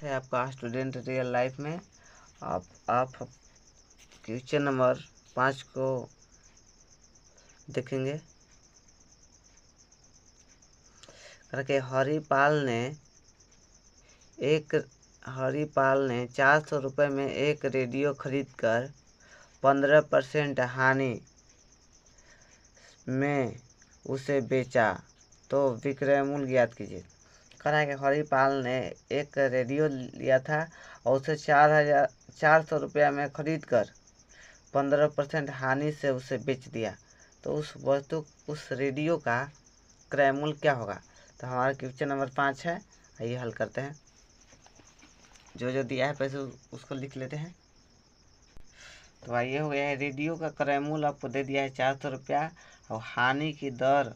है आपका student real life में। आप क्वेश्चन नंबर 5 को देखेंगे। करके हरिपाल ने 400 रुपये में एक रेडियो खरीदकर 15% हानि में उसे बेचा, तो विक्रय मूल्य ज्ञात कीजिए। कह रहा है कि हरिपाल ने एक रेडियो लिया था और उसे 400 रुपया में खरीद कर 15% हानि से उसे बेच दिया, तो उस रेडियो का क्रय मूल्य क्या होगा। तो हमारा क्वेश्चन नंबर 5 है, आइए हल करते हैं। जो जो दिया है पैसे उसको लिख लेते हैं। तो आइए हो गया है, रेडियो का क्रय मूल्य आपको दे दिया है 400 रुपया और हानि की दर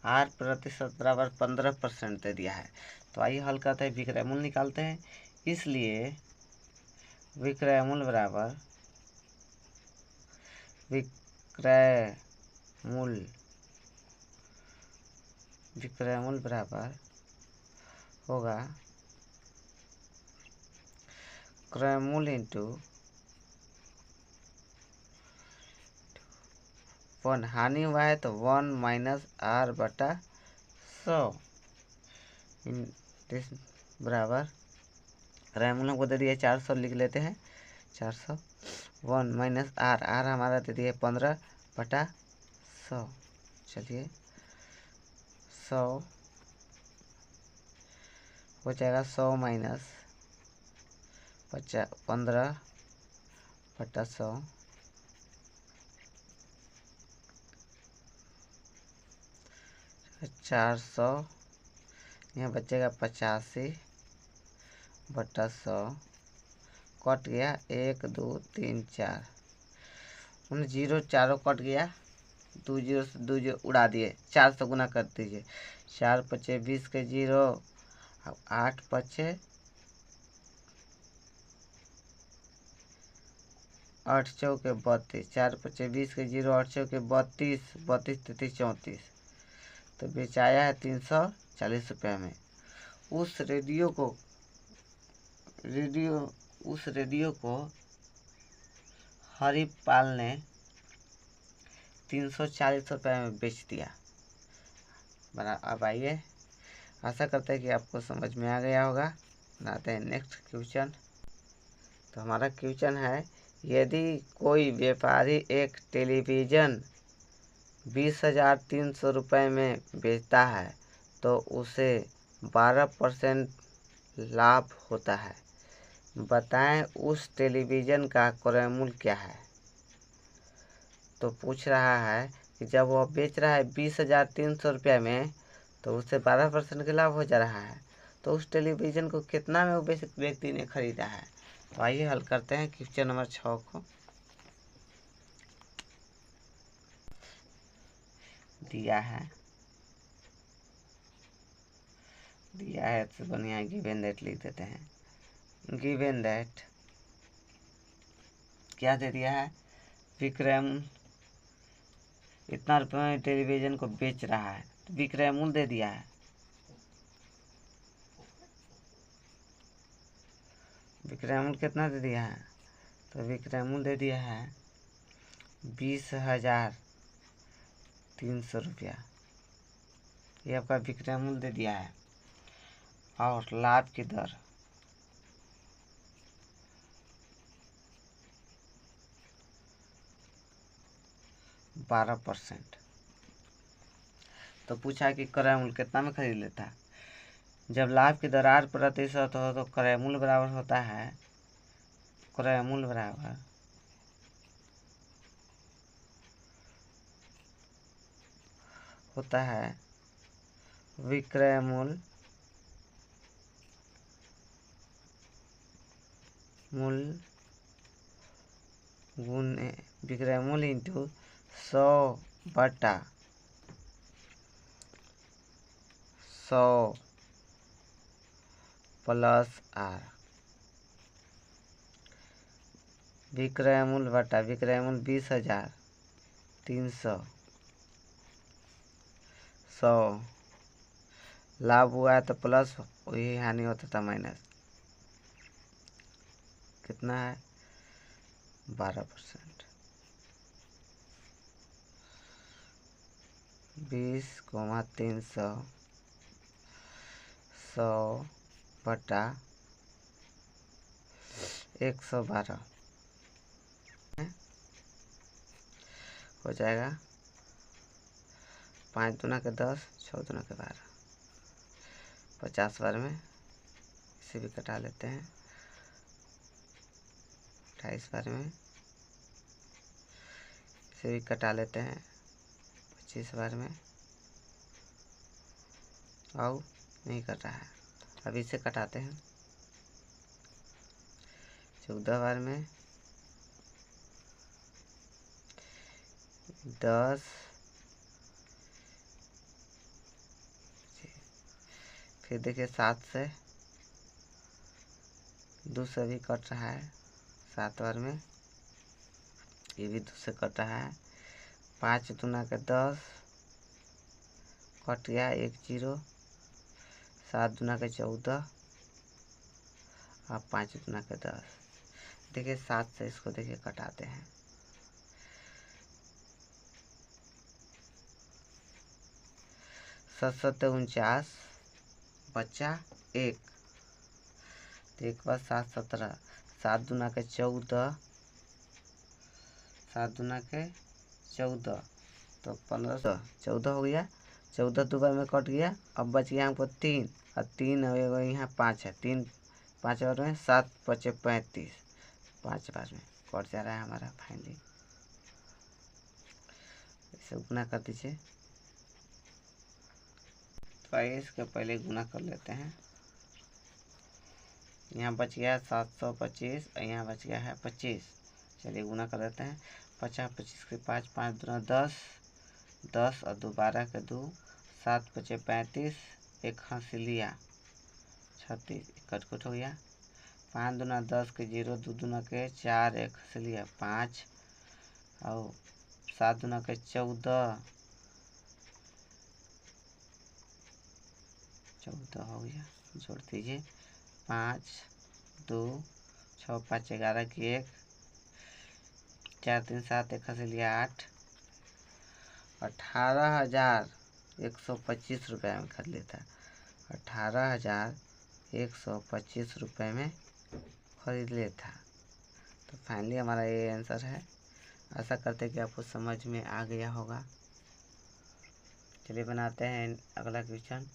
8% बराबर 15% दे दिया है। तो आइए हल करते हैं, विक्रय मूल्य निकालते हैं। इसलिए विक्रय मूल्य बराबर होगा क्रय मूल्य इंटू 1, हानि हुआ है तो 1 माइनस R बटा 100 बराबर क्रय मूल्य को दे दिया 400, लिख लेते हैं 400। 1 माइनस R हमारा दे दिया 15 बटा 100। चलिए 100 हो जाएगा 100 माइनस 15 बटा 100 400, यहाँ बचेगा 85 बटा 100, कट गया 1 2 3 4, उन जीरो चारों कट गया, 2 जीरो से 2 जीरो उड़ा दिए, 4 से गुना कर दीजिए। 4 पचे 20 के जीरो, 8 पचे 8 चौके 32, 4 पचे 20 के जीरो, 8 चौके 32, 32 33 34, तो बेचाया है 340 रुपये में। उस रेडियो को हरिपाल ने 340 रुपये में बेच दिया। अब आइए, आशा करते हैं कि आपको समझ में आ गया होगा। बनाते हैं नेक्स्ट क्वेश्चन। तो हमारा क्वेश्चन है, यदि कोई व्यापारी एक टेलीविज़न 20,300 रुपये में बेचता है तो उसे 12% लाभ होता है, बताएं उस टेलीविज़न का क्रय मूल्य क्या है। तो पूछ रहा है कि जब वो बेच रहा है 20,300 रुपये में, तो उससे 12% का लाभ हो जा रहा है, तो उस टेलीविज़न को कितना में वो व्यक्ति ने खरीदा है। तो आइए हल करते हैं क्वेश्चन नंबर 6 को। दिया है तो बढ़िया गिवन दैट लिख देते हैं। गिवन दैट क्या दे दिया है, विक्रय इतना रुपये में टेलीविज़न को बेच रहा है, तो विक्रय मूल्य दे दिया है। विक्रय मूल्य कितना दे दिया है, तो विक्रय मूल्य दे दिया है 20,300 रुपया, ये आपका विक्रय मूल्य दे दिया है। और लाभ की दर 12%। तो पूछा कि क्रय मूल्य कितना में खरीद लेता है। जब लाभ की दर 8% हो तो क्रय मूल्य बराबर होता है, क्रय मूल्य बराबर होता है विक्रय मूल्य गुने विक्रय मूल्य इंटू 100 बटा 100 प्लस R। विक्रय मूल्य बटा विक्रय मूल्य 20,300, 100 लाभ हुआ है तो प्लस, वही हानि होता था माइनस, कितना है 12%। 20,300 100 बटा 112 हो जाएगा 5 दूना के 10, 6 दूना के 12, 50 बार में इसे भी कटा लेते हैं। 28 बार में इसे भी कटा लेते हैं। 25 बार में और नहीं कट रहा है, अब इसे कटाते हैं। 14 बार में 10, फिर देखिए 7 से 2 से भी कट रहा है। 7 बार में ये भी 2 से कट रहा है। 5 दूना के 10 कट गया 1 0। 7 दूना के 14 और 5 दूना के 10। देखिए 7 से इसको देखिए कटाते हैं। 7 7 49 बचा 1, तो 1 बार 7 17, 7 दूना के 14, 7 दूना के 14 तो 15 14 हो गया। 14 2 बार में कट गया। अब बच गया हमको 3 और 3 यहाँ 5 है। 3 5 बार में 7 बचे 35, 5 बार में कट जा रहा है हमारा फाइनली। इसे गुना कर दीजिए। तो आइए इसके पहले गुना कर लेते हैं। यहाँ बच गया 725 और यहाँ बच गया है 25। चलिए गुना कर देते हैं। 50 25 के 5 5 दूना 10, 10 और 2 12 के 2, 7 बचे 35, एक हंसी लिया 36, कटकुट हो गया। 5 दूना 10 के 0, 2 दूना के 4, एक हंसी लिया 5 और 7 दूना के 14 हो गया। जोड़ दीजिए 5 2 6 5 11 की 1, 4 3 7, एक हंसी लिया 8, 18,125 रुपये में खरीद लेता। 18,125 रुपये में खरीद लेता। तो फाइनली हमारा ये आंसर है। आशा करते हैं कि आपको समझ में आ गया होगा। चलिए बनाते हैं अगला क्वेश्चन।